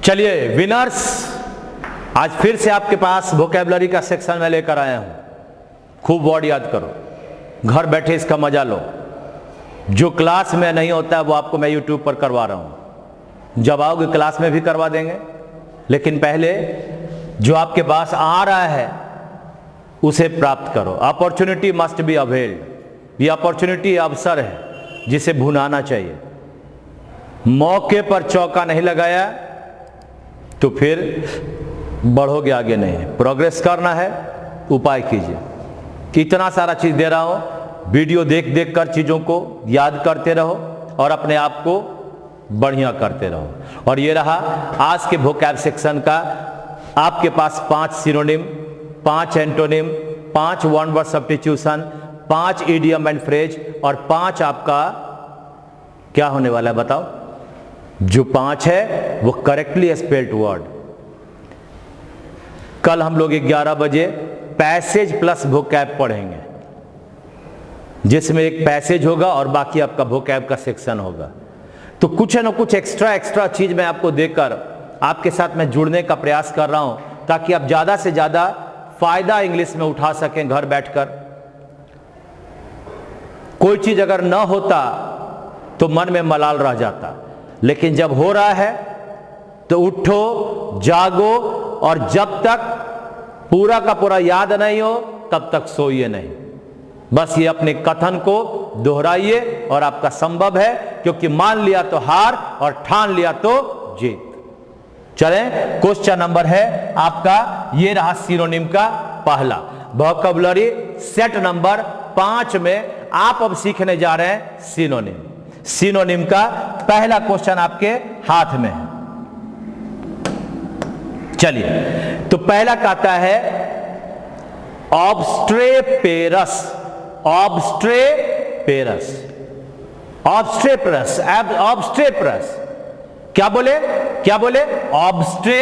चलिए विनर्स, आज फिर से आपके पास वोकैबुलरी का सेक्शन में लेकर आया हूं। खूब वर्ड याद करो, घर बैठे इसका मजा लो। जो क्लास में नहीं होता है वो आपको मैं यूट्यूब पर करवा रहा हूं। जब आओगे क्लास में भी करवा देंगे, लेकिन पहले जो आपके पास आ रहा है उसे प्राप्त करो। Opportunity must be availed. ये अपॉर्चुनिटी अवसर है जिसे भुनाना चाहिए। मौके पर चौका नहीं लगाया तो फिर बढ़ोगे आगे नहीं। प्रोग्रेस करना है, उपाय कीजिए। इतना सारा चीज दे रहा हूं, वीडियो देख देख कर चीजों को याद करते रहो और अपने आप को बढ़िया करते रहो। और ये रहा आज के वोकैब सेक्शन का। आपके पास 5 synonym, 5 antonym, 5 one word substitution, 5 idiom and phrase और 5 आपका क्या होने वाला है बताओ? जो 5 है वो करेक्टली स्पेल्ड वर्ड। कल हम लोग 11 बजे पैसेज प्लस वोकैब पढ़ेंगे, जिसमें एक पैसेज होगा और बाकी आपका वोकैब का सेक्शन होगा। तो कुछ न कुछ एक्स्ट्रा चीज मैं आपको देकर आपके साथ मैं जुड़ने का प्रयास कर रहा हूं, ताकि आप ज्यादा से ज्यादा फायदा इंग्लिश में उठा सकें घर बैठकर। कोई चीज अगर ना होता तो मन में मलाल रह जाता, लेकिन जब हो रहा है तो उठो, जागो और जब तक पूरा का पूरा याद नहीं हो तब तक सोइए नहीं। बस ये अपने कथन को दोहराइए और आपका संभव है, क्योंकि मान लिया तो हार और ठान लिया तो जीत। चलें, क्वेश्चन नंबर है आपका, ये रहा सिनोनिम का पहला। वोकैबुलरी सेट नंबर 5 में आप अब सीखने जा रहे हैं सिनोनिम। सिनोनिम का पहला क्वेश्चन आपके हाथ में है। चलिए, तो पहला कहता है ऑब्स्ट्रेपेरस। ऑब्स्ट्रेपेरस, ऑब्स्ट्रेपेरस, ऑब्स्ट्रेपेरस। क्या बोले? क्या बोले? ऑब्स्ट्रे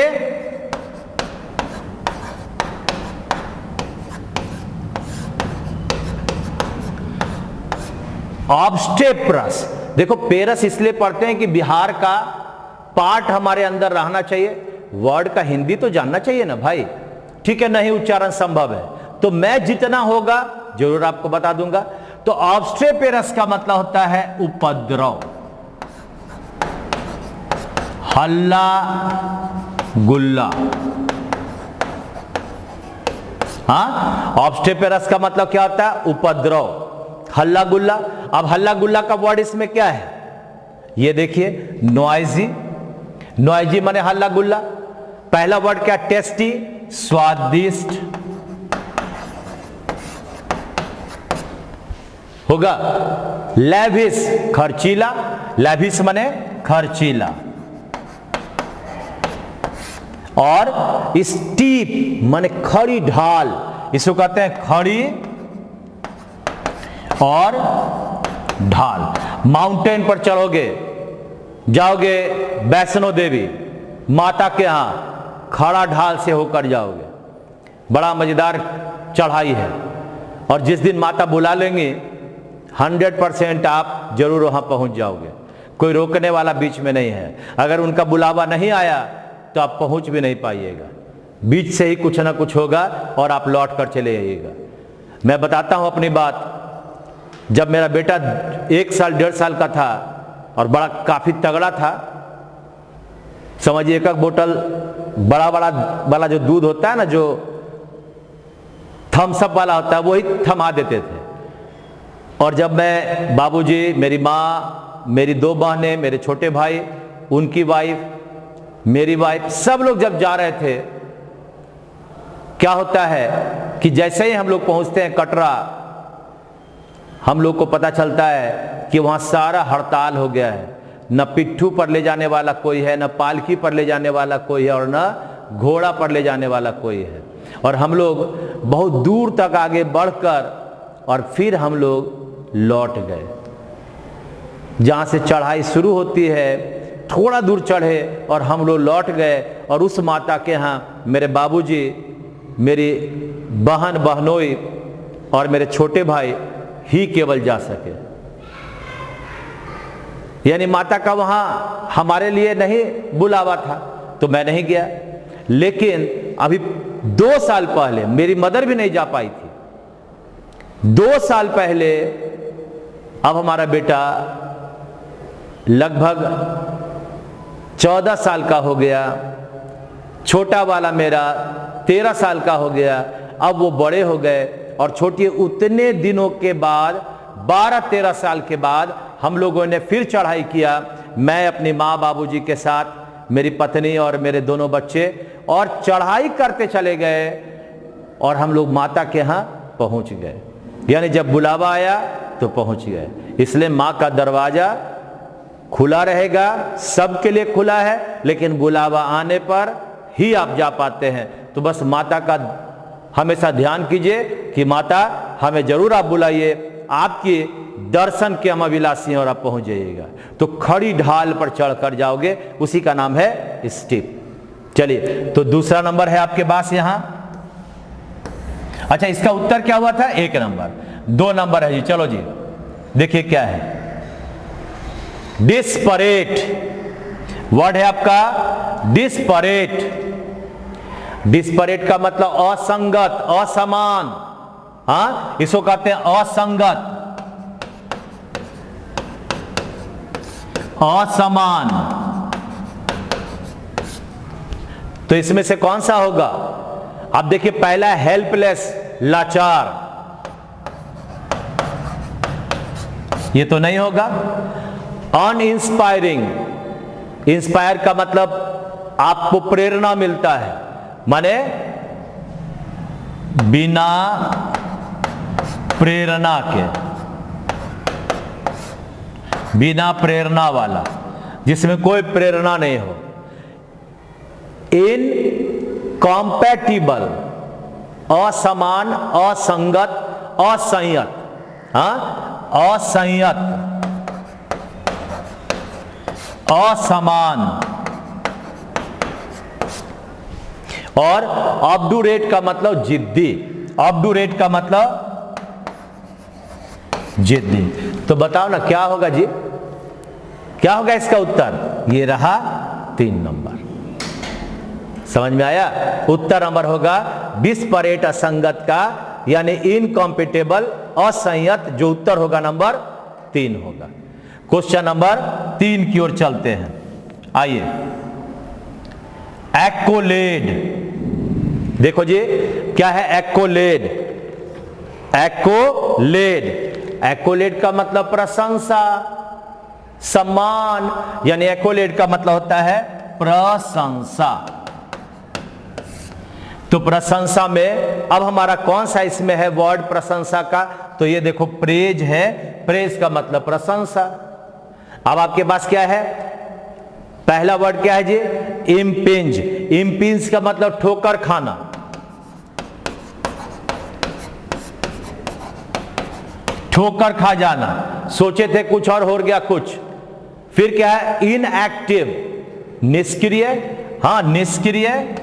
ऑब्स्ट्रेपेरस। देखो, पेरस इसलिए पढ़ते हैं कि बिहार का पार्ट हमारे अंदर रहना चाहिए। वर्ड का हिंदी तो जानना चाहिए ना भाई, ठीक है? नहीं उच्चारण संभव है तो मैं जितना होगा जरूर आपको बता दूंगा। तो ऑब्स्ट्रेपेरस का मतलब होता है उपद्रव, हल्ला गुल्ला। हाँ, ऑब्स्ट्रेपेरस का मतलब क्या होता है? उपद्रव, हल्ला गुल्ला। अब हल्ला गुल्ला का वर्ड इसमें क्या है? ये देखिए, नॉइजी। नॉइजी माने हल्ला गुल्ला। पहला वर्ड क्या? टेस्टी, स्वादिष्ट होगा। लैविश, खर्चीला। लैविश माने खर्चीला। और स्टीप माने खड़ी ढाल, इसको कहते हैं खड़ी और ढाल। माउंटेन पर चढ़ोगे, जाओगे वैष्णो देवी माता के यहां, खड़ा ढाल से होकर जाओगे। बड़ा मजेदार चढ़ाई है, और जिस दिन माता बुला लेंगे 100% आप जरूर वहां पहुंच जाओगे। कोई रोकने वाला बीच में नहीं है। अगर उनका बुलावा नहीं आया तो आप पहुंच भी नहीं पाइएगा। बीच से ही कुछ ना कुछ होगा और आप लौट कर चले आइएगा। मैं बताता हूं अपनी बात। जब मेरा बेटा 1 साल 1.5 साल का था और बड़ा काफी तगड़ा था, समझिए 1 बोतल बड़ा बड़ा वाला जो दूध होता है ना, जो थम्स अप वाला होता है, वही थमा देते थे। और जब मैं, बाबूजी, मेरी माँ, मेरी 2 बहनें, मेरे छोटे भाई, उनकी वाइफ, मेरी वाइफ, सब लोग जब जा रहे थे, क्या होता है कि जैसे ही हम लोग पहुंचते हैं कटरा, हम लोग को पता चलता है कि वहां सारा हड़ताल हो गया है। न पिट्ठू पर ले जाने वाला कोई है, न पालकी पर ले जाने वाला कोई है, और न घोड़ा पर ले जाने वाला कोई है। और हम लोग बहुत दूर तक आगे बढ़कर और फिर हम लोग लौट गए। जहां से चढ़ाई शुरू होती है, थोड़ा दूर चढ़े और हम लोग लौट गए। और उस माता के यहाँ मेरे बाबूजी, मेरी बहन, बहनोई और मेरे छोटे भाई ही केवल जा सके। यानी माता का वहां हमारे लिए नहीं बुलावा था, तो मैं नहीं गया। लेकिन अभी 2 साल पहले मेरी मदर भी नहीं जा पाई थी। 2 साल पहले, अब हमारा बेटा लगभग 14 साल का हो गया, छोटा वाला मेरा 13 साल का हो गया, अब वो बड़े हो गए, और छोटी उतने दिनों के बाद 12-13 साल के बाद हम लोगों ने फिर चढ़ाई किया। मैं अपनी माँ बाबूजी के साथ, मेरी पत्नी और मेरे दोनों बच्चे, और चढ़ाई करते चले गए और हम लोग माता के यहाँ पहुँच गए। यानी जब बुलावा आया तो पहुँच गए। इसलिए माँ का दरवाज़ा खुला रहेगा, सबके लिए खुला है, लेकिन बुलावा आने पर ही आप जा पाते हैं। तो बस माता का हमेशा ध्यान कीजिए कि माता हमें जरूर आप बुलाइए, आपके दर्शन के हम अभिलाषी हैं और आप पहुंच जाइएगा। तो खड़ी ढाल पर चढ़कर जाओगे, उसी का नाम है स्टेप। चलिए, तो दूसरा नंबर है आपके पास यहां। अच्छा, इसका उत्तर क्या हुआ था? 1 नंबर। 2 नंबर है जी। चलो जी, देखिए क्या है। डिस्परेट वर्ड है आपका, डिस्परेट। डिस्परेट का मतलब असंगत, असमान। हाँ, इसको कहते हैं असंगत, असमान। तो इसमें से कौन सा होगा? अब देखिए, पहला है हेल्पलेस, लाचार, ये तो नहीं होगा। अनइंस्पायरिंग, इंस्पायर का मतलब आपको प्रेरणा मिलता है, माने बिना प्रेरणा के, बिना प्रेरणा वाला, जिसमें कोई प्रेरणा नहीं हो। इनकॉम्पैटिबल, असमान, असंगत, असंयत। हाँ, असंयत, असमान। और ऑब्डुरेट का मतलब जिद्दी, ऑब्डुरेट का मतलब जिद्दी। तो बताओ ना क्या होगा जी, क्या होगा इसका उत्तर? ये रहा 3 नंबर। समझ में आया? उत्तर नंबर होगा डिस्परेट, असंगत का, यानी इनकॉम्पिटेबल, असंयत, जो उत्तर होगा नंबर 3 होगा। क्वेश्चन नंबर 3 की ओर चलते हैं। आइए, एक्कोलेड। देखो जी, क्या है एक्कोलेड? एक्कोलेड, एक्कोलेड का मतलब प्रशंसा, सम्मान, यानी एक्कोलेड का मतलब होता है प्रशंसा। तो प्रशंसा में अब हमारा कौन सा इसमें है वर्ड प्रशंसा का? तो ये देखो, प्रेज है। प्रेज का मतलब प्रशंसा। अब आपके पास क्या है? पहला वर्ड क्या है जी? इम्पिंज। इम्पिंज का मतलब ठोकर खाना, ठोकर खा जाना। सोचे थे कुछ और हो गया कुछ। फिर क्या है? इनएक्टिव, निष्क्रिय। हाँ, निष्क्रिय,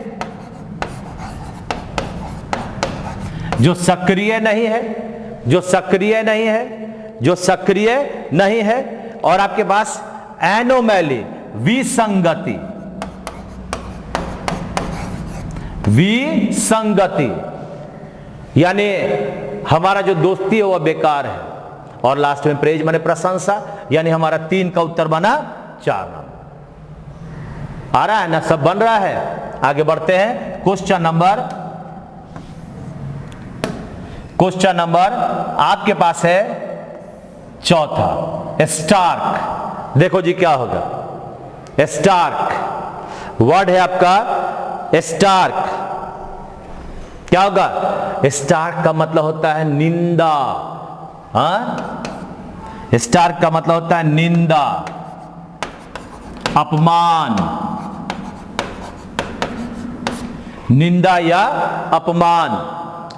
जो सक्रिय नहीं है, जो सक्रिय नहीं है, जो सक्रिय नहीं है। और आपके पास एनोमैली, विसंगति, विसंगति, यानी हमारा जो दोस्ती है वह बेकार है। और लास्ट में प्रेज माने प्रशंसा, यानी हमारा 3 का उत्तर बना 4 नंबर। आ रहा है ना, सब बन रहा है। आगे बढ़ते हैं। क्वेश्चन नंबर आपके पास है 4था, स्टार्क। देखो जी क्या होगा। स्टार्क वर्ड है आपका, स्टार्क। क्या होगा? स्टार्क का मतलब होता है निंदा। हाँ, स्टार्क का मतलब होता है निंदा, अपमान, निंदा या अपमान।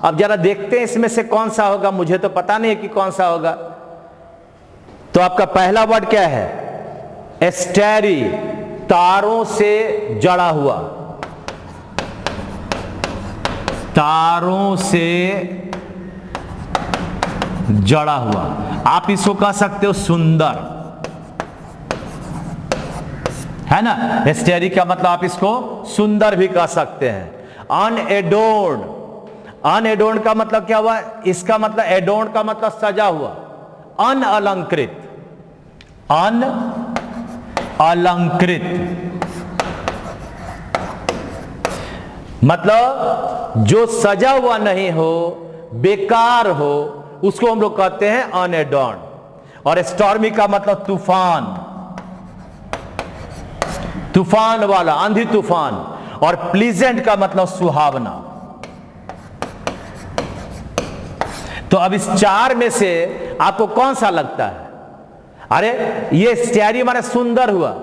अब जरा देखते हैं इसमें से कौन सा होगा। मुझे तो पता नहीं है कि कौन सा होगा। तो आपका पहला वर्ड क्या है? एस्टेरी, तारों से जड़ा हुआ, तारों से जड़ा हुआ। आप इसको कह सकते हो सुंदर, है ना। एस्टेरी का मतलब आप इसको सुंदर भी कह सकते हैं। अनएडोर्न्ड, अनएडोर्न्ड का मतलब क्या हुआ? इसका मतलब एडोर्न्ड का मतलब सजा हुआ, अनअलंकृत, अनअलंकृत मतलब जो सजा हुआ नहीं हो, बेकार हो, उसको हम लोग कहते हैं अनएडोर्न्ड। और स्टॉर्मी का मतलब तूफान, तूफान वाला, आंधी तूफान। और प्लीजेंट का मतलब सुहावना। तो अब इस चार में से आपको कौन सा लगता है? अरे ये स्टैरी माने सुंदर हुआ,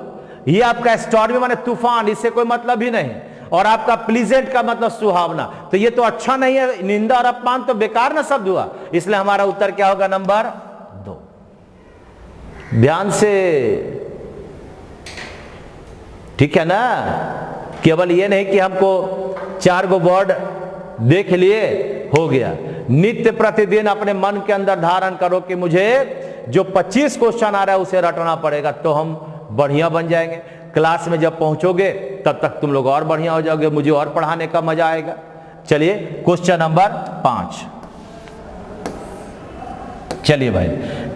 ये आपका स्टॉर्मी माने तूफान, इससे कोई मतलब ही नहीं। और आपका प्लीजेंट का मतलब सुहावना, तो ये तो अच्छा नहीं है। निंदा और अपमान तो बेकार ना शब्द हुआ, इसलिए हमारा उत्तर क्या होगा? नंबर 2। ध्यान से, ठीक है ना। केवल ये नहीं कि हमको 4 गो वर्ड देख लिए हो गया। नित्य प्रतिदिन अपने मन के अंदर धारण करो कि मुझे जो 25 क्वेश्चन आ रहा है उसे रटना पड़ेगा, तो हम बढ़िया बन जाएंगे। क्लास में जब पहुंचोगे तब तक तुम लोग और बढ़िया हो जाओगे, मुझे और पढ़ाने का मजा आएगा। चलिए क्वेश्चन नंबर 5। चलिए भाई,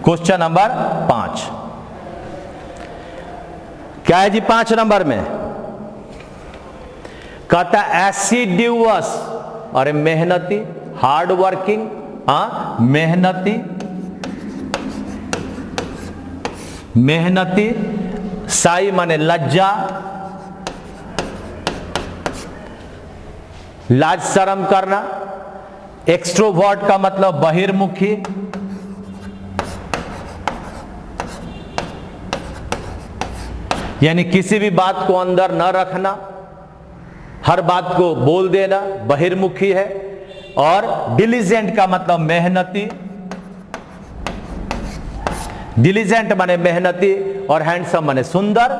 क्वेश्चन नंबर 5 क्या है जी? 5 नंबर में कहता एसिड्यूअस, अरे मेहनती, हार्ड वर्किंग, मेहनती, मेहनती। साई माने लज्जा, लाज शर्म करना। एक्सट्रोवर्ट का मतलब बहिर्मुखी, यानी किसी भी बात को अंदर न रखना, हर बात को बोल देना, बहिर्मुखी है। और डिलीजेंट का मतलब मेहनती, डिलीजेंट माने मेहनती, और हैंडसम माने सुंदर।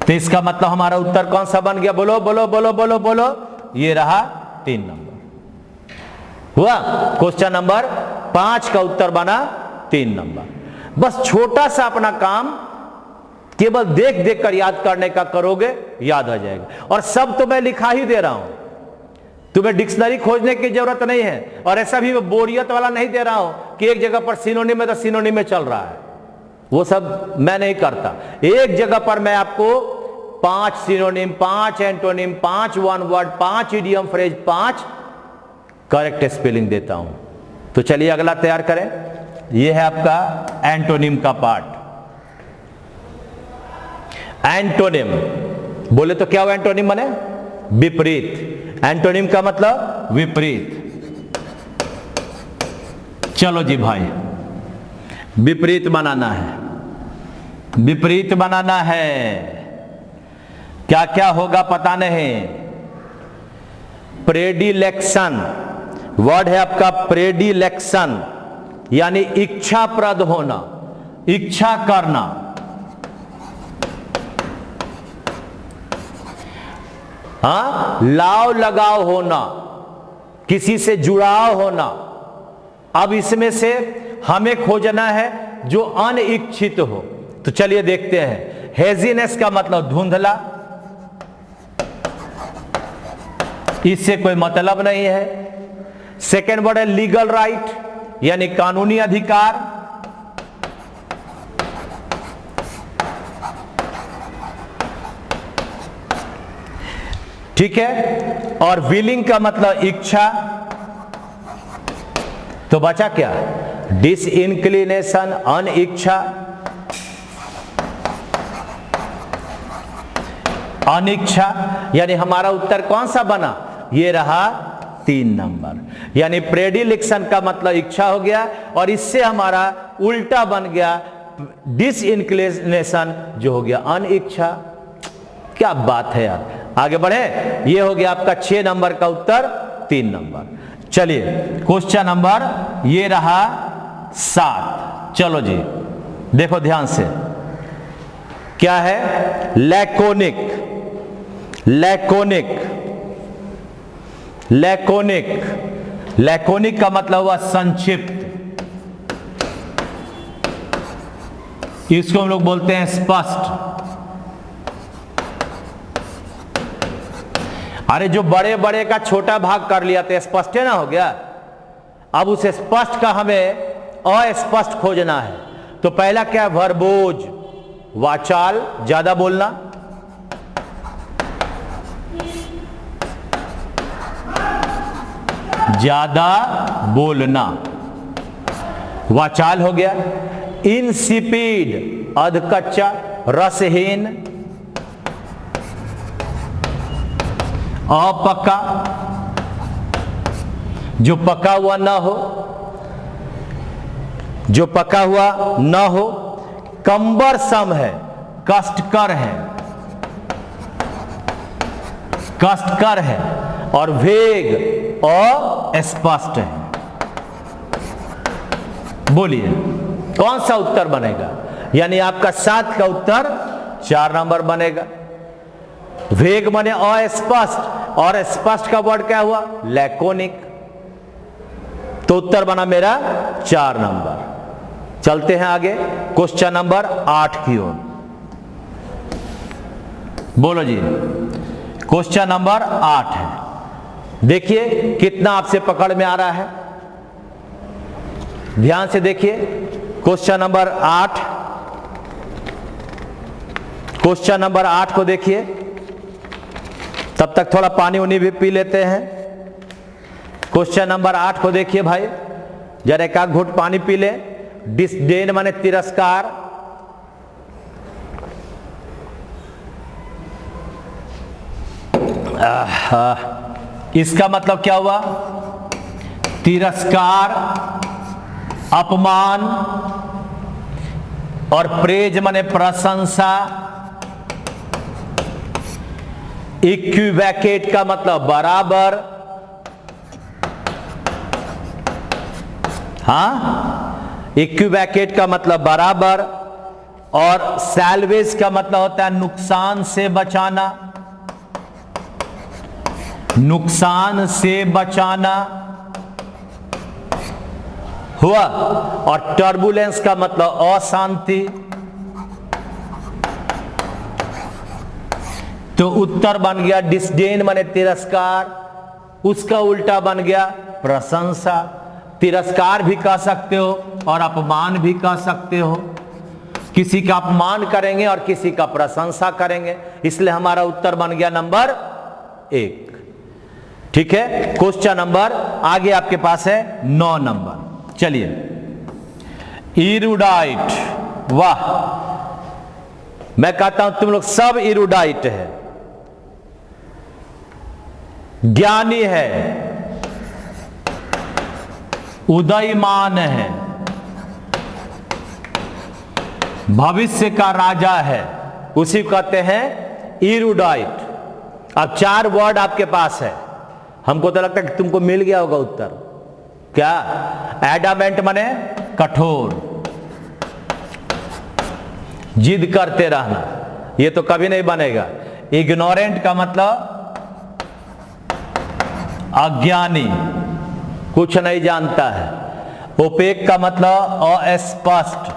तो इसका मतलब हमारा उत्तर कौन सा बन गया? बोलो बोलो बोलो बोलो बोलो। ये रहा 3 नंबर हुआ। क्वेश्चन नंबर 5 का उत्तर बना 3 नंबर। बस छोटा सा अपना काम केवल देख देख कर याद करने का करोगे, याद आ जाएगा। और सब तो मैं लिखा ही दे रहा हूं, तुम्हें डिक्शनरी खोजने की जरूरत नहीं है। और ऐसा भी बोरियत वाला नहीं दे रहा हूं कि एक जगह पर सिनोनिम है तो सिनोनिम में चल रहा है, वो सब मैं नहीं करता। एक जगह पर मैं आपको 5 synonym, 5 antonym, 5 one word, 5 idiom phrase, 5 correct spelling देता हूं। तो चलिए अगला तैयार करें। यह है आपका एंटोनिम का पार्ट। एंटोनिम बोले तो क्या हुआ? एंटोनिम माने विपरीत। एंटोनिम का मतलब विपरीत। चलो जी भाई, विपरीत बनाना है, विपरीत बनाना है। क्या क्या होगा पता नहीं। प्रेडिलेक्शन वर्ड है आपका, प्रेडिलेक्शन यानी इच्छाप्रद होना, इच्छा करना। लाव लगाव होना, किसी से जुड़ाव होना। अब इसमें से हमें खोजना है जो अनिच्छित हो। तो चलिए देखते हैं। हेजीनेस का मतलब धुंधला, इससे कोई मतलब नहीं है। सेकेंड वर्ड है लीगल राइट यानी कानूनी अधिकार। ठीक है। और विलिंग का मतलब इच्छा। तो बचा क्या? डिसइंक्लिनेशन, अनिच्छा, अनिच्छा। यानी हमारा उत्तर कौन सा बना? ये रहा 3 नंबर। यानी प्रेडिलेक्शन का मतलब इच्छा हो गया, और इससे हमारा उल्टा बन गया डिसइंक्लिनेशन, जो हो गया अनिच्छा। क्या बात है यार। आगे बढ़े। ये हो गया आपका 6 नंबर का उत्तर, 3 नंबर। चलिए क्वेश्चन नंबर ये रहा 7। चलो जी देखो ध्यान से, क्या है? Laconic, laconic, laconic. लैकोनिक का मतलब हुआ संक्षिप्त, इसको हम लोग बोलते हैं स्पष्ट। अरे जो बड़े बड़े का छोटा भाग कर लिया तो स्पष्ट है ना हो गया। अब उस स्पष्ट का हमें अस्पष्ट खोजना है। तो पहला क्या है? वर्बोज, वाचाल, ज्यादा बोलना। ज्यादा बोलना वाचाल हो गया। इंसिपिड, अधकच्चा, रसहीन, अपक्का, जो पका हुआ ना हो, जो पका हुआ ना हो। कंबरसम है, कष्टकर है, कष्टकर है। और वेग और स्पष्ट है। बोलिए कौन सा उत्तर बनेगा? यानी आपका 7 का उत्तर 4 नंबर बनेगा। वेग बने अस्पष्ट, और स्पष्ट का वर्ड क्या हुआ? लैकोनिक। तो उत्तर बना मेरा 4 नंबर। चलते हैं आगे क्वेश्चन नंबर 8 की ओर। बोलो जी, क्वेश्चन नंबर 8 है। देखिए कितना आपसे पकड़ में आ रहा है, ध्यान से देखिए। क्वेश्चन नंबर 8, क्वेश्चन नंबर 8 को देखिए। तब तक थोड़ा पानी उनी भी पी लेते हैं। क्वेश्चन नंबर 8 को देखिए भाई, जरा एक आध घूंट पानी पी ले। डिसडेन माने तिरस्कार, इसका मतलब क्या हुआ? तिरस्कार, अपमान। और प्रेज माने प्रशंसा। इक्विवेकेट का मतलब बराबर। हाँ, इक्विवेकेट का मतलब बराबर। और सैल्वेज का मतलब होता है नुकसान से बचाना, नुकसान से बचाना हुआ। और टर्बुलेंस का मतलब अशांति। तो उत्तर बन गया डिसडेन माने तिरस्कार, उसका उल्टा बन गया प्रशंसा। तिरस्कार भी कह सकते हो और अपमान भी कह सकते हो। किसी का अपमान करेंगे और किसी का प्रशंसा करेंगे, इसलिए हमारा उत्तर बन गया नंबर 1। ठीक है, क्वेश्चन नंबर आगे आपके पास है 9 नंबर। चलिए, इरुडाइट। वाह, मैं कहता हूं तुम लोग सब इरुडाइट है, ज्ञानी है, उदयमान है, भविष्य का राजा है, उसी को कहते हैं इरुडाइट। अब 4 वर्ड आपके पास है। हमको तो लगता है कि तुमको मिल गया होगा उत्तर। क्या? एडामेंट माने कठोर, जिद करते रहना, ये तो कभी नहीं बनेगा। इग्नोरेंट का मतलब अज्ञानी, कुछ नहीं जानता है। ओपेक का मतलब अस्पष्ट।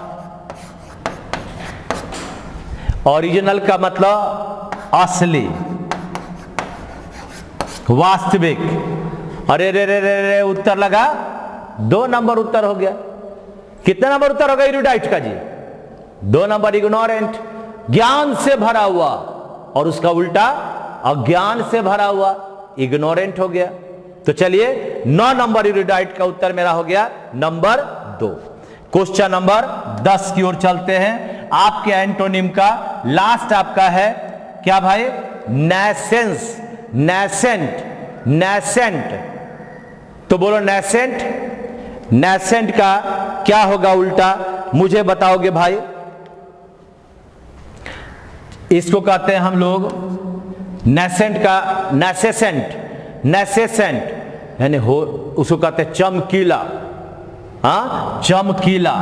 ओरिजिनल का मतलब असली, वास्तविक। अरे रे रे रे रे, उत्तर लगा 2 नंबर उत्तर हो गया। कितने नंबर उत्तर होगा इरुडाइट का जी? 2 नंबर। इग्नोरेंट, ज्ञान से भरा हुआ, और उसका उल्टा अज्ञान से भरा हुआ, इग्नोरेंट हो गया। तो चलिए 9 नंबर इरुडाइट का उत्तर मेरा हो गया नंबर 2। क्वेश्चन नंबर 10 की ओर चलते हैं। आपके एंटोनिम का लास्ट आपका है क्या भाई? नैसेंस, नैसेंट, नैसेंट। तो बोलो नैसेंट। नैसेंट का क्या होगा उल्टा, मुझे बताओगे भाई? इसको कहते हैं हम लोग नैसेंट का नैसेसेंट, नैसेसेंट यानी हो, उसको कहते हैं चमकीला। हाँ, चमकीला।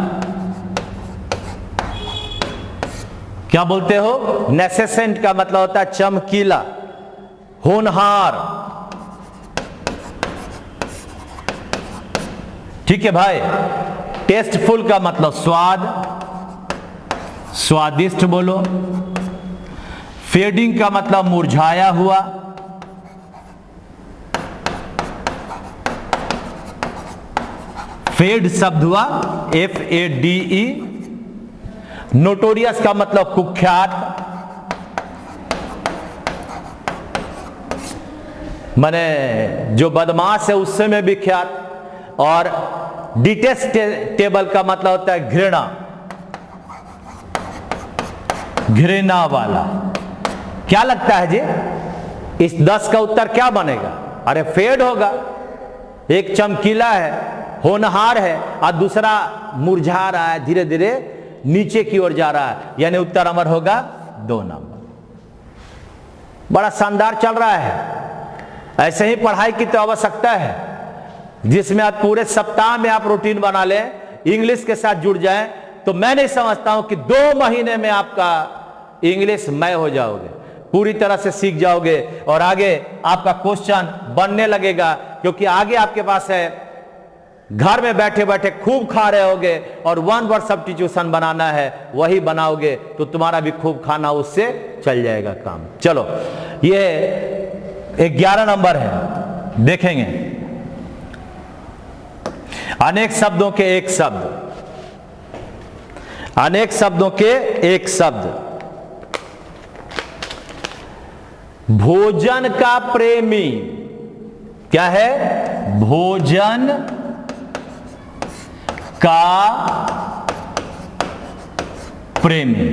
क्या बोलते हो? नैसेसेंट का मतलब होता है चमकीला, होनहार। ठीक है भाई। टेस्टफुल का मतलब स्वाद, स्वादिष्ट बोलो। फेडिंग का मतलब मुरझाया हुआ। फेड शब्द हुआ FADE। नोटोरियस का मतलब कुख्यात, माने जो बदमाश है उससे में विख्यात। और डिटेस्टेबल का मतलब होता है घृणा, घृणा वाला। क्या लगता है जी इस 10 का उत्तर क्या बनेगा? अरे फेड होगा। एक चमकीला है, होनहार है, और दूसरा मुरझा रहा है, धीरे धीरे नीचे की ओर जा रहा है, यानी उत्तर अमर होगा 2 नंबर। बड़ा शानदार चल रहा है। ऐसे ही पढ़ाई की तो आवश्यकता है, जिसमें आप पूरे सप्ताह में आप रूटीन बना लें, इंग्लिश के साथ जुड़ जाएं, तो मैं नहीं समझता हूं कि 2 महीने में आपका इंग्लिश मय हो जाओगे, पूरी तरह से सीख जाओगे और आगे आपका क्वेश्चन बनने लगेगा। क्योंकि आगे आपके पास है, घर में बैठे बैठे खूब खा रहे होगे और 1 वर्ड सब्स्टिट्यूशन बनाना है, वही बनाओगे तो तुम्हारा भी खूब खाना उससे चल जाएगा काम। चलो, ये 11 नंबर है, देखेंगे। अनेक शब्दों के एक शब्द, अनेक शब्दों के एक शब्द। भोजन का प्रेमी क्या है? भोजन का प्रेमी।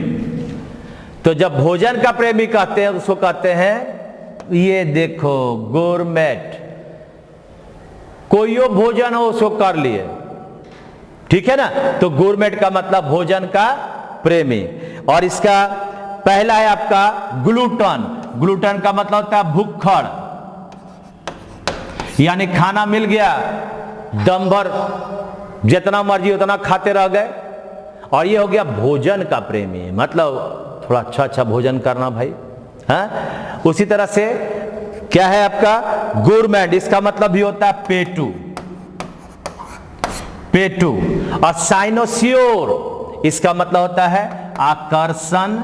तो जब भोजन का प्रेमी कहते हैं, उसको कहते हैं, ये देखो गोरमेट। कोई भोजन हो उसको कर लिए, ठीक है ना। तो गोरमेट का मतलब भोजन का प्रेमी। और इसका पहला है आपका ग्लूटन। ग्लूटन का मतलब होता है भुक्खड़, यानी खाना मिल गया, दम भर जितना मर्जी उतना खाते रह गए। और ये हो गया भोजन का प्रेमी, मतलब थोड़ा अच्छा अच्छा भोजन करना भाई, हाँ। उसी तरह से क्या है आपका गोरमेट, इसका मतलब भी होता है पेटू, पेटू। और साइनोसियोर, इसका मतलब होता है आकर्षण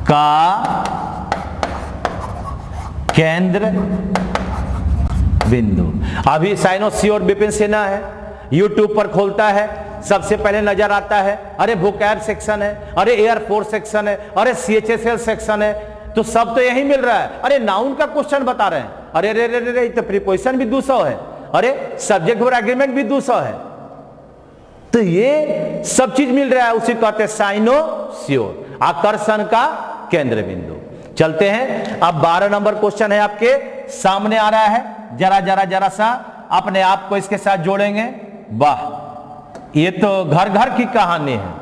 का केंद्र बिंदु। अभी साइनोसियोर विपिन सिन्हा है, यूट्यूब पर खोलता है, सबसे पहले नजर आता है, अरे वोकैब सेक्शन है, अरे एयरफोर्स सेक्शन है, अरे CHSL सेक्शन है, तो सब तो यही मिल रहा है। अरे नाउन का क्वेश्चन बता रहे हैं, अरे रे रे रे, तो प्रीपोजिशन भी 200 है, अरे सब्जेक्ट वर्ब एग्रीमेंट भी 200 है। तो ये सब चीज मिल रहा है, उसी कहते हैं साइनोसियोर, आकर्षण का केंद्र बिंदु। चलते हैं, अब 12 नंबर क्वेश्चन है आपके सामने आ रहा है, जरा जरा जरा सा अपने आप को इसके साथ जोड़ेंगे। वाह, ये तो घर घर की कहानी है।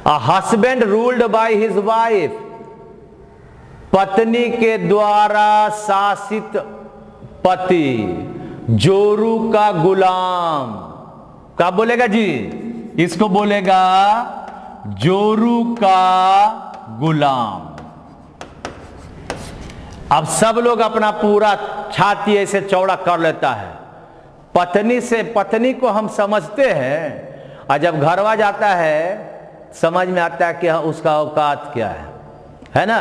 A husband ruled by his wife, पत्नी के द्वारा शासित पति, जोरू का गुलाम। क्या बोलेगा जी? इसको बोलेगा जोरू का गुलाम। अब सब लोग अपना पूरा छाती ऐसे चौड़ा कर लेता है। पत्नी से, पत्नी को हम समझते हैं, और जब घरवा जाता है समझ में आता है कि उसका औकात क्या है ना।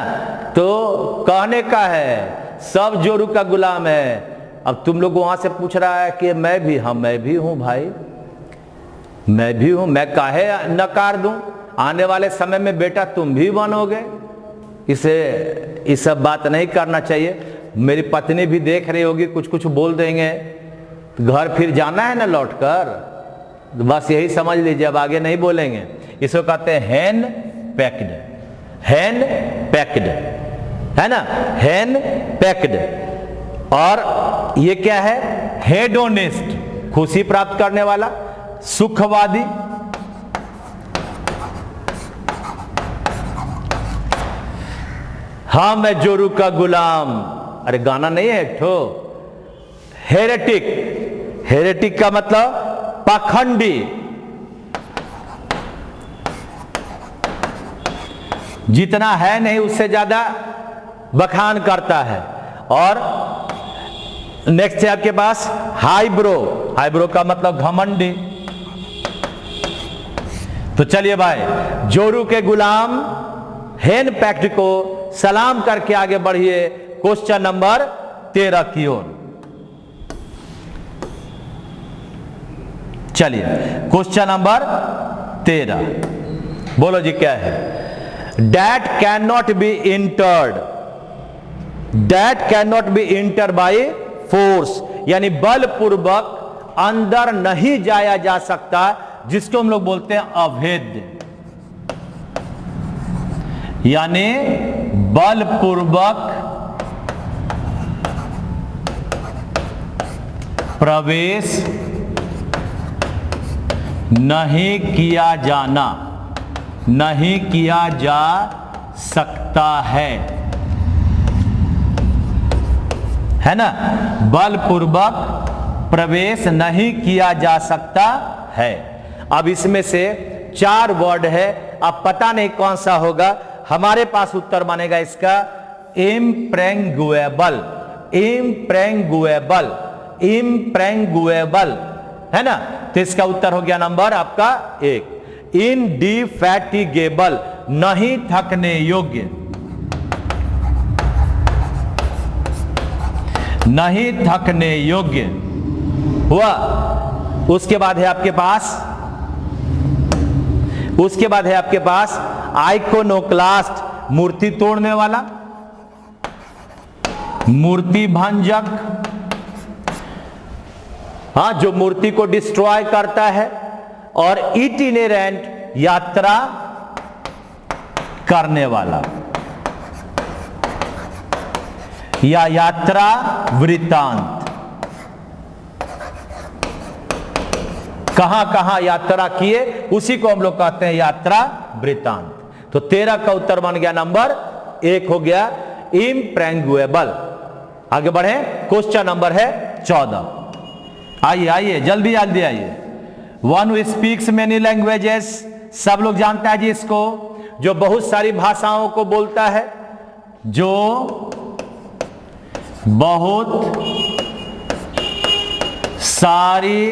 तो कहने का है सब जोरू का गुलाम है। अब तुम लोग वहां से पूछ रहा है कि मैं भी, हाँ मैं भी हूं भाई, मैं भी हूं, मैं काहे नकार दूं? आने वाले समय में बेटा तुम भी बनोगे। इसे ये सब बात नहीं करना चाहिए। मेरी पत्नी भी देख रही होगी, कुछ कुछ बोल देंगे, घर फिर जाना है ना लौट कर, बस यही समझ लीजिए, अब आगे नहीं बोलेंगे। इसको कहते हैं हैन पैक्ड, हैन पैक्ड, है ना, हैन पैक्ड। और ये क्या है? हेडोनिस्ट, खुशी प्राप्त करने वाला, सुखवादी। हाँ मैं जोरू का गुलाम, अरे गाना नहीं है एक ठो। हेरेटिक, हेरेटिक का मतलब पाखंडी, जितना है नहीं उससे ज्यादा बखान करता है। और नेक्स्ट है आपके पास हाईब्रो, हाईब्रो का मतलब घमंडी, तो चलिए भाई, जोरू के गुलाम हेन पैक्ट को सलाम करके आगे बढ़िए क्वेश्चन नंबर 13 की ओर। चलिए क्वेश्चन नंबर 13, बोलो जी क्या है। That can not be entered, that can not be inter by force, यानी बलपूर्वक अंदर नहीं जाया जा सकता, जिसको हम लोग बोलते हैं अभेद्य, यानी बलपूर्वक प्रवेश नहीं किया जाना, नहीं किया जा सकता है ना, बलपूर्वक प्रवेश नहीं किया जा सकता है। अब इसमें से 4 वर्ड है, अब पता नहीं कौन सा होगा, हमारे पास उत्तर बनेगा इसका इम्प्रेंगुएबल, इम्प्रेंगुएबल, इम्प्रेंगुएबल, है ना। तो इसका उत्तर हो गया नंबर आपका 1। इनडिफैटिगेबल, नहीं थकने योग्य, नहीं थकने योग्य हुआ। उसके बाद है आपके पास, उसके बाद है आपके पास आइकोनोक्लास्ट, मूर्ति तोड़ने वाला, मूर्ति भंजक, हाँ, जो मूर्ति को डिस्ट्रॉय करता है, और इटिनेरेंट, यात्रा करने वाला या यात्रा वृत्तांत, कहां कहां यात्रा किए उसी को हम लोग कहते हैं यात्रा वृत्तांत। तो 13 का उत्तर बन गया नंबर 1 हो गया इम्प्रेंगुएबल। आगे बढ़े, क्वेश्चन नंबर है 14। आइए आइए जल्दी जल्दी आइए। One who speaks many languages, सब लोग जानता है जी इसको, जो बहुत सारी भाषाओं को बोलता है, जो बहुत सारी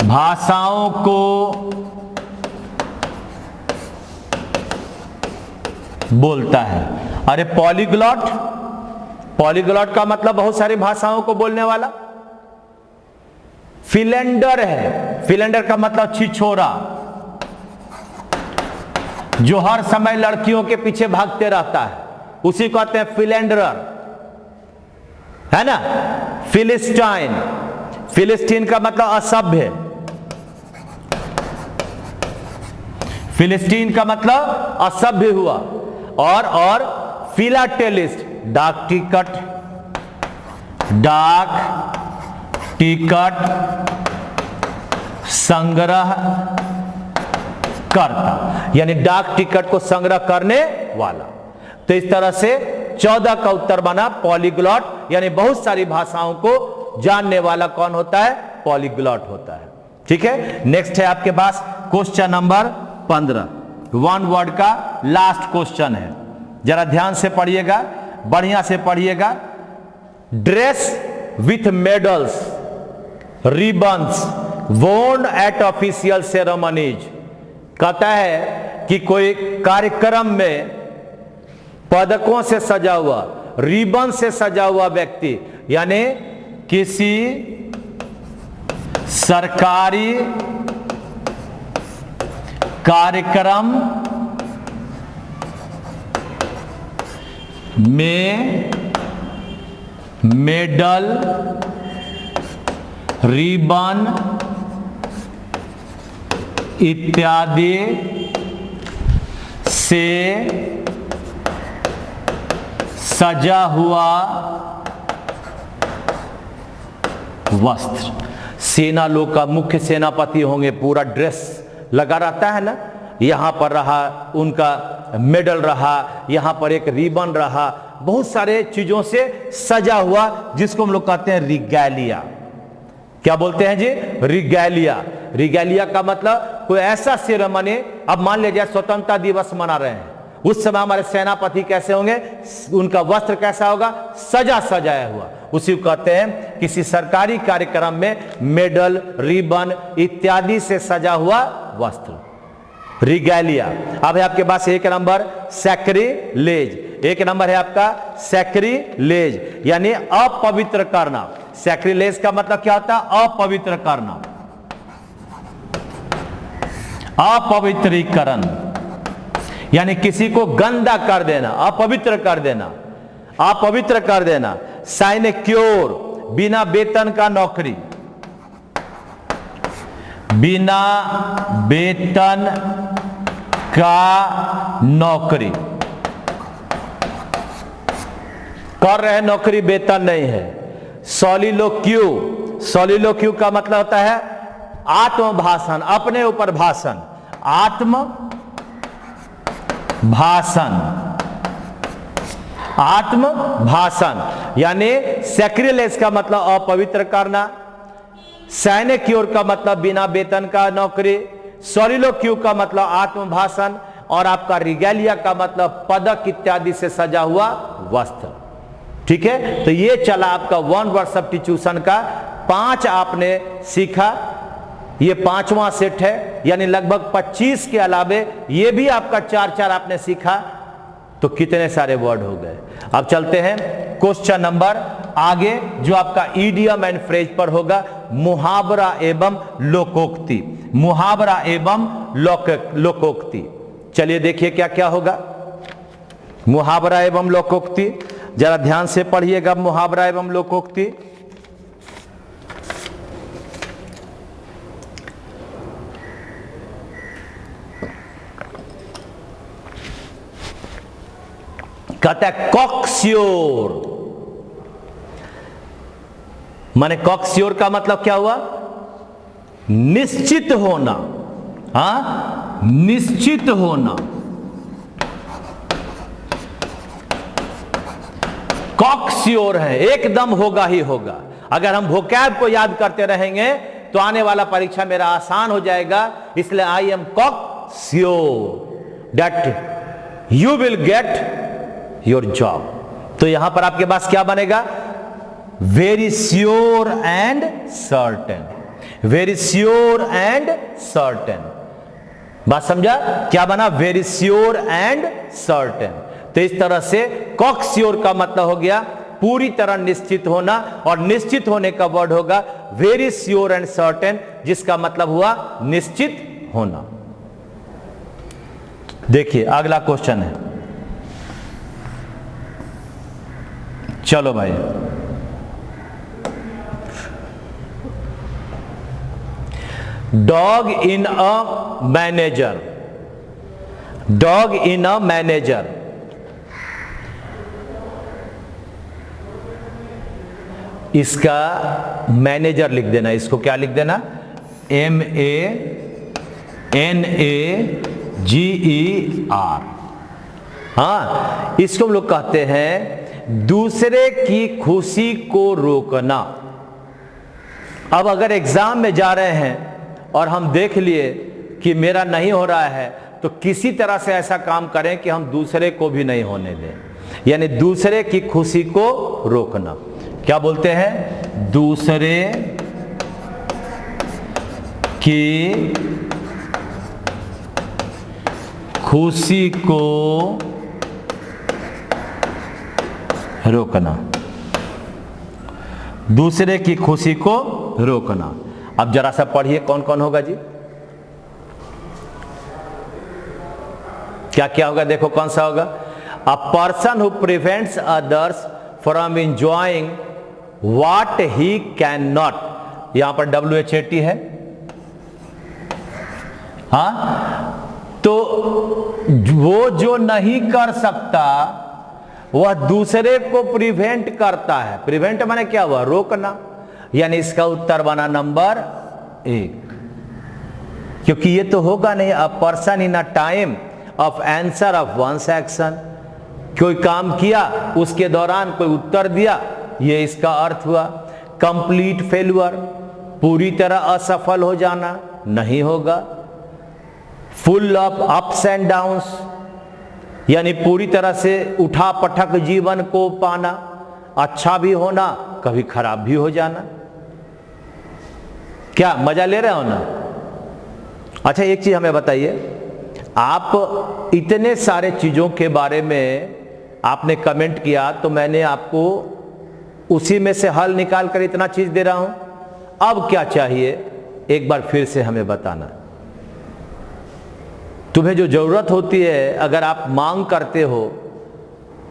भाषाओं को बोलता है। अरे पॉलीग्लॉट, पॉलीग्लॉट का मतलब बहुत सारी भाषाओं को बोलने वाला। फिलेंडर है, फिलेंडर का मतलब छिछोरा, जो हर समय लड़कियों के पीछे भागते रहता है, उसी को कहते हैं फिलेंडरर, है ना। फिलिस्टाइन, फिलिस्तीन का मतलब असभ्य, फिलिस्तीन का मतलब असभ्य हुआ। और फिलाटेलिस्ट, डाक टिकट, डाक टिकट संग्रह करता, यानी डाक टिकट को संग्रह करने वाला। तो इस तरह से 14 का उत्तर बना पॉलीग्लॉट, यानी बहुत सारी भाषाओं को जानने वाला कौन होता है, पॉलीग्लॉट होता है। ठीक है, नेक्स्ट है आपके पास क्वेश्चन नंबर 15, 1 वर्ड का लास्ट क्वेश्चन है, जरा ध्यान से पढ़िएगा, बढ़िया से पढ़िएगा। ड्रेस विथ मेडल्स, रिबन्स वोन एट ऑफिशियल सेरेमनीज, कहता है कि कोई कार्यक्रम में पदकों से सजा हुआ, रिबन से सजा हुआ व्यक्ति, यानी किसी सरकारी कार्यक्रम में मेडल, रिबन इत्यादि से सजा हुआ वस्त्र। सेना लोग का मुख्य सेनापति होंगे, पूरा ड्रेस लगा रहता है ना, यहां पर रहा उनका मेडल रहा, यहां पर एक रिबन रहा, बहुत सारे चीजों से सजा हुआ, जिसको हम लोग कहते हैं रिगैलिया। क्या बोलते हैं जी, रिगैलिया। रिगैलिया का मतलब कोई ऐसा सेरेमनी, अब मान लीजिए स्वतंत्रता दिवस मना रहे हैं, उस समय हमारे सेनापति कैसे होंगे, उनका वस्त्र कैसा होगा, सजा सजाया हुआ, उसी को कहते हैं किसी सरकारी कार्यक्रम में मेडल, रिबन इत्यादि से सजा हुआ वस्त्र, रिगैलिया। अब है आपके पास एक नंबर सैक्रिलेज, एक नंबर है आपका सैक्रिलेज यानी अपवित्र करना। सैक्रिलेज का मतलब क्या होता है? अपवित्र करना, अपवित्रीकरण यानी किसी को गंदा कर देना, अपवित्र कर देना, अपवित्र कर देना। साइनेक्योर, बिना वेतन का नौकरी, बिना वेतन का नौकरी कर रहे हैं, नौकरी वेतन नहीं है। सॉलिलोक्यू, सॉलिलोक्यू का मतलब होता है आत्मभाषण, अपने ऊपर भाषण, आत्म भाषण, आत्म भाषण यानी सैक्रिलेज का मतलब अपवित्र करना, साइनेक्योर का मतलब बिना वेतन का नौकरी, सॉलिलोक्यू का मतलब आत्म भाषण और आपका रिगैलिया का मतलब पदक इत्यादि से सजा हुआ वस्त्र। ठीक है, तो ये चला आपका 1 वर्ड सब्स्टिट्यूशन का 5 आपने सीखा। ये 5वां सेट है यानी लगभग 25 के अलावे ये भी आपका 4-4 आपने सीखा, तो कितने सारे वर्ड हो गए। अब चलते हैं क्वेश्चन नंबर आगे जो आपका ईडियम एंड फ्रेज पर होगा, मुहावरा एवं लोकोक्ति, मुहावरा एवं लोकोक्ति। चलिए देखिए क्या क्या होगा। मुहावरा एवं लोकोक्ति, जरा ध्यान से पढ़िएगा। मुहावरा एवं लोकोक्ति, कहता है कॉक्स्योर, माने कॉक्स्योर का मतलब क्या हुआ? निश्चित होना, हाँ निश्चित होना। कॉक्स्योर है, एकदम होगा ही होगा। अगर हम वोकैब को याद करते रहेंगे तो आने वाला परीक्षा मेरा आसान हो जाएगा। इसलिए I am cocksure that you will get your job. तो यहां पर आपके पास क्या बनेगा? Very sure and certain, very sure and certain. बात समझा? क्या बना? Very sure and certain. तो इस तरह से कॉक्स्योर का मतलब हो गया पूरी तरह निश्चित होना, और निश्चित होने का वर्ड होगा वेरी श्योर एंड सर्टेन, जिसका मतलब हुआ निश्चित होना। देखिए अगला क्वेश्चन है, चलो भाई। Dog in a manager, dog in a manager, इसका मैनेजर लिख देना। इसको क्या लिख देना? MANAGER। हाँ, इसको हम लोग कहते हैं दूसरे की खुशी को रोकना। अब अगर एग्जाम में जा रहे हैं और हम देख लिए कि मेरा नहीं हो रहा है, तो किसी तरह से ऐसा काम करें कि हम दूसरे को भी नहीं होने दें, यानी दूसरे की खुशी को रोकना। क्या बोलते हैं? दूसरे की खुशी को रोकना, दूसरे की खुशी को रोकना। अब जरा सा पढ़िए कौन कौन होगा जी, क्या क्या होगा? देखो कौन सा होगा? A person who prevents others from enjoying what he can not. यहां पर WHAT है। हाँ, तो वो जो नहीं कर सकता वह दूसरे को प्रिवेंट करता है। प्रिवेंट माने क्या हुआ? रोकना। यानी इसका उत्तर बना नंबर 1, क्योंकि ये तो होगा नहीं। A person in a time of answer of one's action, कोई काम किया उसके दौरान कोई उत्तर दिया, ये इसका अर्थ हुआ। कंप्लीट फेल्यूर, पूरी तरह असफल हो जाना, नहीं होगा। Full of ups and downs, यानी पूरी तरह से उठा पटक जीवन को पाना, अच्छा भी होना, कभी खराब भी हो जाना। क्या मजा ले रहे हो ना? अच्छा एक चीज हमें बताइए, आप इतने सारे चीजों के बारे में आपने कमेंट किया, तो मैंने आपको उसी में से हल निकाल कर इतना चीज दे रहा हूं। अब क्या चाहिए एक बार फिर से हमें बताना। तुम्हें जो जरूरत होती है, अगर आप मांग करते हो,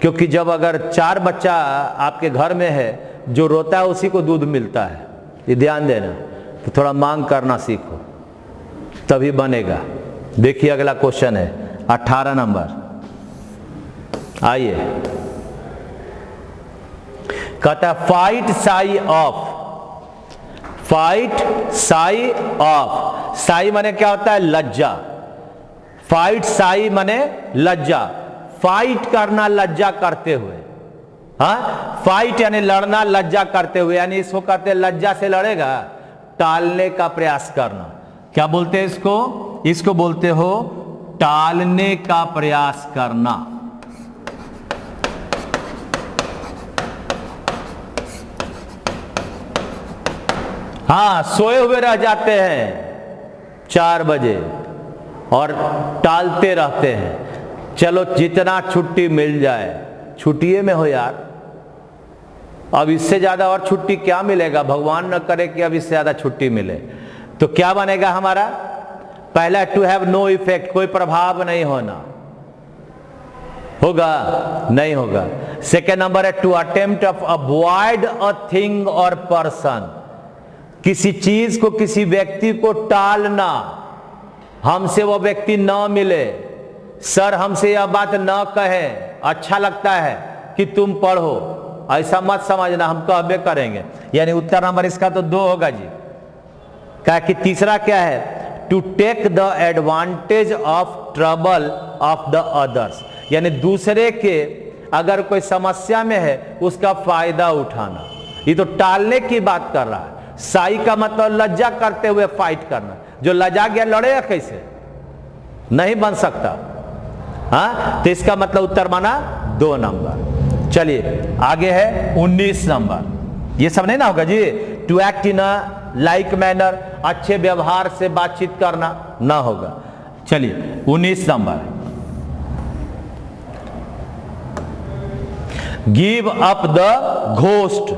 क्योंकि जब अगर 4 बच्चा आपके घर में है, जो रोता है उसी को दूध मिलता है, ये ध्यान देना। तो थोड़ा मांग करना सीखो, तभी बनेगा। देखिए अगला क्वेश्चन है 18 नंबर। आइए, कहता है fight sigh of. Fight sigh of, Sai माने क्या होता है? लज्जा। फाइट साई माने लज्जा, फाइट करना लज्जा करते हुए। हाँ, फाइट यानी लड़ना लज्जा करते हुए, यानी इसको कहते हैं लज्जा से लड़ेगा, टालने का प्रयास करना। क्या बोलते हैं इसको? इसको बोलते हो टालने का प्रयास करना। हाँ, सोए हुए रह जाते हैं 4 बजे और टालते रहते हैं। चलो जितना छुट्टी मिल जाए, छुट्टिए में हो यार। अब इससे ज्यादा और छुट्टी क्या मिलेगा? भगवान न करे कि अब इससे ज्यादा छुट्टी मिले। तो क्या बनेगा हमारा? पहला टू हैव नो इफेक्ट, कोई प्रभाव नहीं होना। होगा? नहीं होगा। सेकेंड नंबर है to attempt of avoid a thing or person, किसी चीज को, किसी व्यक्ति को टालना। हमसे वो व्यक्ति न मिले, सर हमसे यह बात न कहे, अच्छा लगता है कि तुम पढ़ो, ऐसा मत समझना, हम कहबे करेंगे। यानी उत्तर नंबर इसका तो 2 होगा जी। क्या कि तीसरा क्या है? To take the advantage of trouble of the others, यानी दूसरे के अगर कोई समस्या में है उसका फायदा उठाना। ये तो टालने की बात कर रहा है। साई का मतलब लज्जा करते हुए फाइट करना। जो लजा गया लड़ेगा कैसे? नहीं बन सकता। हाँ, तो इसका मतलब उत्तर माना 2 नंबर। चलिए आगे है 19 नंबर। ये सब नहीं ना होगा जी। To act in a like manner, अच्छे व्यवहार से बातचीत करना ना होगा। चलिए 19 number, give up the ghost.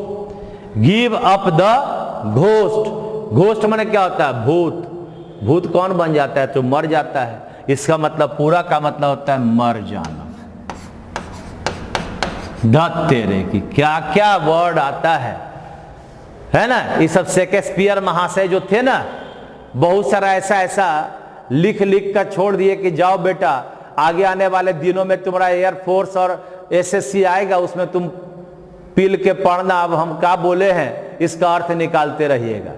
Give up the ghost. Ghost माने क्या होता है? भूत। भूत कौन बन जाता है? तो मर जाता है। इसका मतलब पूरा का मतलब होता है मर जाना। धत तेरे की, क्या क्या वर्ड आता है ना। ये सब शेक्सपियर महाशय जो थे ना, बहुत सारा ऐसा ऐसा लिख लिख कर छोड़ दिए कि जाओ बेटा, आगे आने वाले दिनों में तुम्हारा एयरफोर्स और एसएससी आएगा, उसमें तुम पील के पढ़ना। अब हम क्या बोले हैं इसका अर्थ निकालते रहिएगा।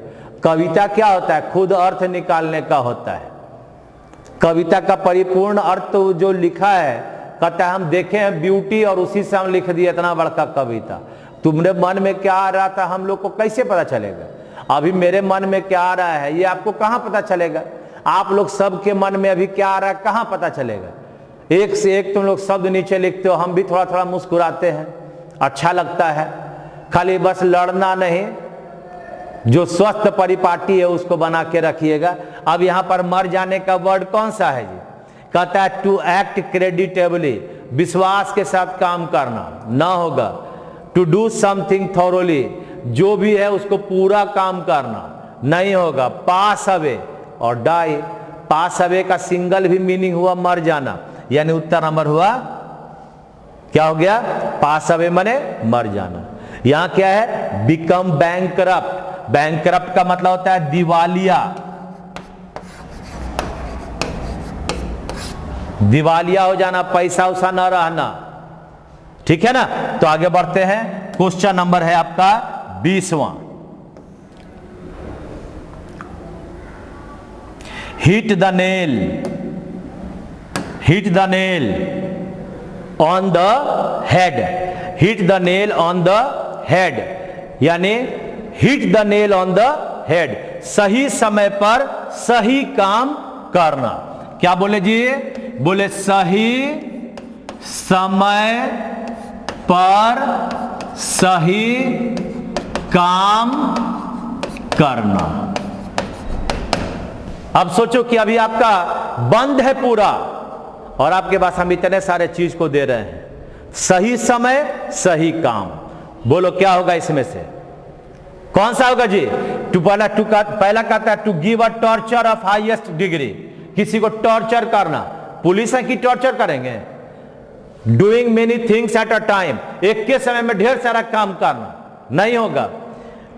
कविता क्या होता है? खुद अर्थ निकालने का होता है। कविता का परिपूर्ण अर्थ तो जो लिखा है, कहता है हम देखे हैं ब्यूटी और उसी से हम लिख दिए इतना बड़का कविता। तुमने मन में क्या आ रहा था हम लोग को कैसे पता चलेगा? अभी मेरे मन में क्या आ रहा है ये आपको कहां पता चलेगा? आप लोग सबके मन में अभी क्या आ रहा है कहां पता चलेगा? एक से एक तुम लोग शब्द नीचे लिखते हो, हम भी थोड़ा थोड़ा मुस्कुराते हैं, अच्छा लगता है। खाली बस लड़ना नहीं, जो स्वस्थ परिपाटी है उसको बना के रखिएगा। अब यहां पर मर जाने का वर्ड कौन सा है जी? कहता है टू एक्ट क्रेडिटेबली, विश्वास के साथ काम करना ना होगा। टू डू समथिंग थॉरोली, जो भी है उसको पूरा काम करना नहीं होगा। पास अवे और डाई, पास अवे का सिंगल भी मीनिंग हुआ मर जाना, यानी उत्तर नंबर हुआ क्या हो गया? पास अवे माने मर जाना। यहां क्या है? Become bankrupt. बैंकरप्ट का मतलब होता है दिवालिया। दिवालिया हो जाना, पैसा उसा ना रहना, ठीक है ना। तो आगे बढ़ते हैं। क्वेश्चन नंबर है आपका 20वां। Hit the nail, hit the nail on the head. Hit the nail on the head, यानी hit the nail on the head, सही समय पर सही काम करना। क्या बोले जी? बोले सही समय पर सही काम करना। अब सोचो कि अभी आपका बंद है पूरा और आपके पास हम इतने सारे चीज को दे रहे हैं। सही समय सही काम, बोलो क्या होगा इसमें से, कौन सा होगा जी? पहला कहता है to give a torture of highest degree, किसी को टॉर्चर करना। पुलिस है कि टॉर्चर करेंगे? Doing many things at a time, एक के समय में ढेर सारा काम करना, नहीं होगा।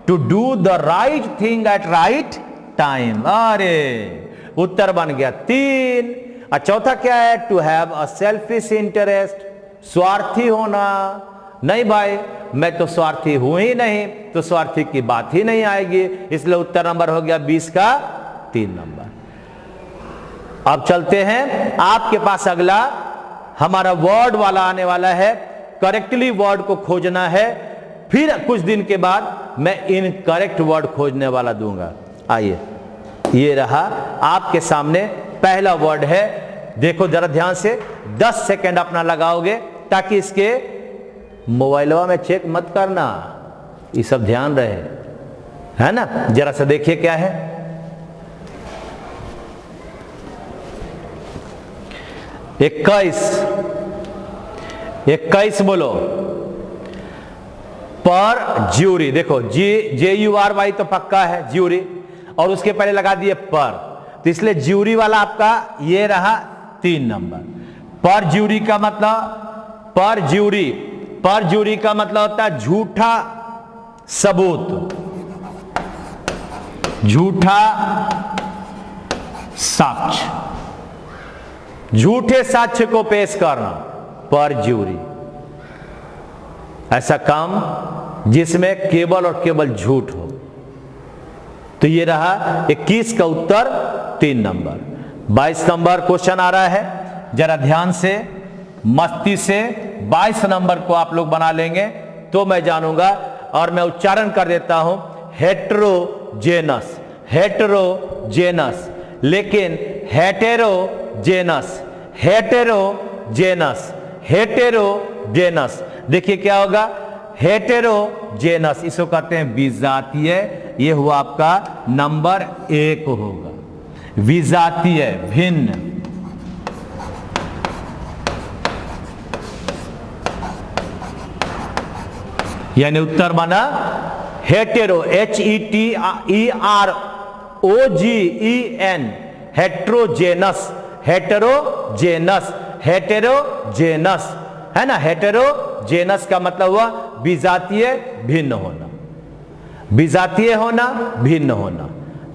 To do the right thing at right time, अरे उत्तर बन गया 3। और चौथा क्या है? To have a selfish interest, स्वार्थी होना। नहीं भाई, मैं तो स्वार्थी हूं ही नहीं, तो स्वार्थी की बात ही नहीं आएगी, इसलिए उत्तर नंबर हो गया 20 का 3 नंबर। अब चलते हैं, आपके पास अगला हमारा वर्ड वाला आने वाला है। करेक्टली वर्ड को खोजना है, फिर कुछ दिन के बाद मैं इनकरेक्ट वर्ड खोजने वाला दूंगा। आइए, ये रहा आपके सामने पहला वर्ड है। देखो जरा ध्यान से, 10 सेकंड अपना लगाओगे ताकि इसके मोबाइलवा में चेक मत करना, ये सब ध्यान रहे, है ना। जरा सा देखिए क्या है। 21 बोलो। पर ज्यूरी, देखो JURY तो पक्का है ज्यूरी, और उसके पहले लगा दिए पर, तो इसलिए ज्यूरी वाला आपका ये रहा 3 नंबर। पर ज्यूरी का मतलब, पर ज्यूरी का मतलब होता है झूठा सबूत, झूठा साक्ष्य, झूठे साक्ष्य को पेश करना, पर ज्यूरी। ऐसा काम जिसमें केवल और केवल झूठ हो। तो ये रहा 21 का उत्तर 3 नंबर। 22 नंबर क्वेश्चन आ रहा है, जरा ध्यान से मस्ती से 22 नंबर को आप लोग बना लेंगे तो मैं जानूंगा। और मैं उच्चारण कर देता हूं, हेट्रोजेनस, हेट्रोजेनस, लेकिन हेटेरोजेनस, हेटेरोजेनस, हेटेरोजेनस। देखिए क्या होगा, हेटेरोजेनस, इसको कहते हैं विजातीय। ये हुआ आपका नंबर 1 होगा, विजातीय, भिन्न। यानी उत्तर बना hetero, HETEROGEN, heterogeneous, heterogeneous, heterogeneous, है ना। हेटेरोजेनस का मतलब हुआ विजातीय, भिन्न होना, विजातीय होना, भिन्न होना।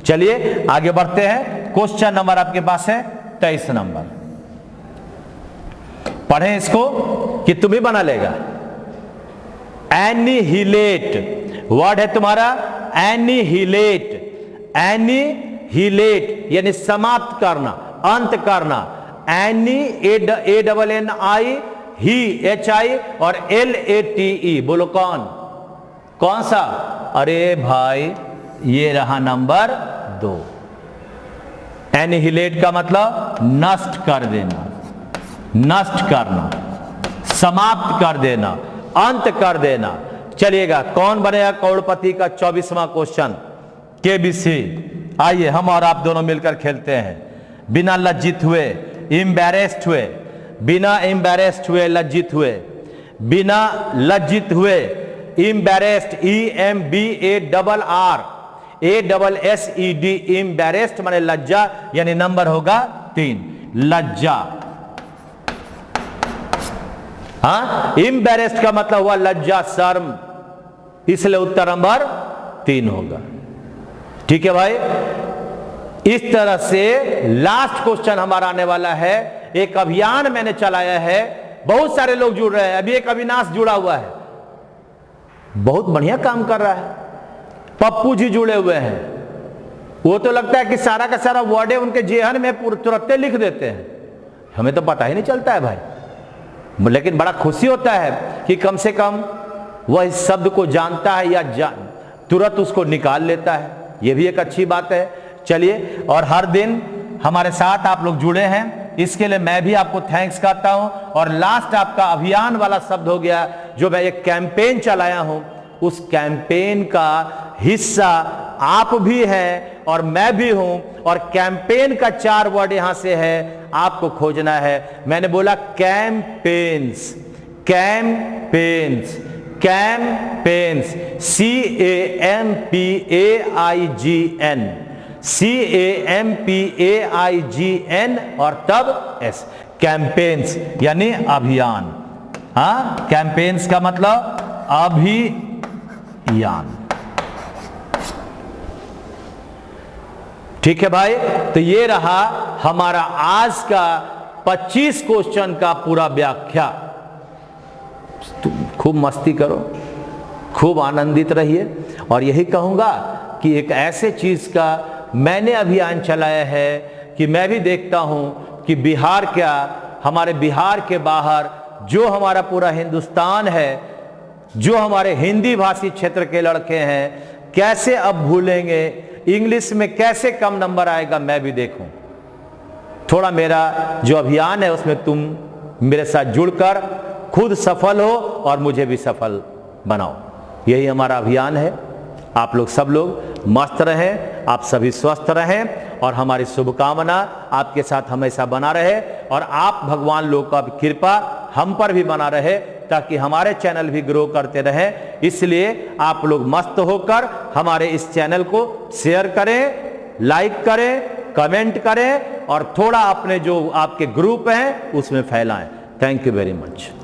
चलिए आगे बढ़ते हैं। क्वेश्चन नंबर आपके पास है 23 नंबर, पढ़ें इसको कि तुम ही बना लेगा। एनिहिलेट वर्ड है तुम्हारा, एनिहिलेट, एनिहिलेट यानी समाप्त करना, अंत करना। एनी, ANNI, ही, HI और LATE, बोलो कौन सा? अरे भाई ये रहा नंबर 2। एनिहिलेट का मतलब नष्ट कर देना, नष्ट करना, समाप्त कर देना, अंत कर देना। चलिएगा, कौन बनेगा करोड़पति का 24वां क्वेश्चन, KBC। आइए हम और आप दोनों मिलकर खेलते हैं। बिना लज्जित हुए, एम्बैरेस्ड हुए, बिना एम्बैरेस्ड हुए, लज्जित हुए, बिना लज्जित हुए, एम्बैरेस्ड, EMBARRASSED, एम्बैरेस्ड माने लज्जा, यानी नंबर होगा 3, लज्जा। हाँ, एम्बैरेस्ड का मतलब हुआ लज्जा, शर्म, इसलिए उत्तर नंबर 3 होगा। ठीक है भाई, इस तरह से लास्ट क्वेश्चन हमारा आने वाला है। एक अभियान मैंने चलाया है, बहुत सारे लोग जुड़ रहे हैं। अभी एक अविनाश जुड़ा हुआ है, बहुत बढ़िया काम कर रहा है। पप्पू जी जुड़े हुए हैं, वो तो लगता है कि सारा का सारा वर्ड उनके जेहन में तुरंत लिख देते हैं, हमें तो पता ही नहीं चलता है भाई। लेकिन बड़ा खुशी होता है कि कम से कम वह इस शब्द को जानता है या तुरंत उसको निकाल लेता है, यह भी एक अच्छी बात है। चलिए, और हर दिन हमारे साथ आप लोग जुड़े हैं, इसके लिए मैं भी आपको थैंक्स करता हूं। और लास्ट आपका अभियान वाला शब्द हो गया जो मैं एक कैंपेन चलाया हूं, उस कैंपेन का हिस्सा आप भी हैं और मैं भी हूं। और कैंपेन का 4 वर्ड यहां से है, आपको खोजना है। मैंने बोला campaigns, campaigns, campaigns, CAMPAIGN, CAMPAIGN और तब S, कैंपेन्स यानी अभियान। हाँ, कैंपेन्स का मतलब अभियान। ठीक है भाई, तो ये रहा हमारा आज का 25 क्वेश्चन का पूरा व्याख्या। खूब मस्ती करो, खूब आनंदित रहिए। और यही कहूंगा कि एक ऐसे चीज का मैंने अभियान चलाया है कि मैं भी देखता हूं कि बिहार क्या, हमारे बिहार के बाहर जो हमारा पूरा हिंदुस्तान है, जो हमारे हिंदी भाषी क्षेत्र के लड़के हैं, कैसे अब भूलेंगे, इंग्लिश में कैसे कम नंबर आएगा, मैं भी देखूं। थोड़ा मेरा जो अभियान है उसमें तुम मेरे साथ जुड़कर खुद सफल हो और मुझे भी सफल बनाओ। यही हमारा अभियान है। आप लोग सब लोग मस्त रहें, आप सभी स्वस्थ रहें और हमारी शुभकामना आपके साथ हमेशा बना रहे और आप भगवान लोग का कृपा हम पर भी बना रहे ताकि हमारे चैनल भी ग्रो करते रहे। इसलिए आप लोग मस्त होकर हमारे इस चैनल को शेयर करें, लाइक करें, कमेंट करें और थोड़ा अपने जो आपके ग्रुप हैं उसमें फैलाएं। Thank you very much.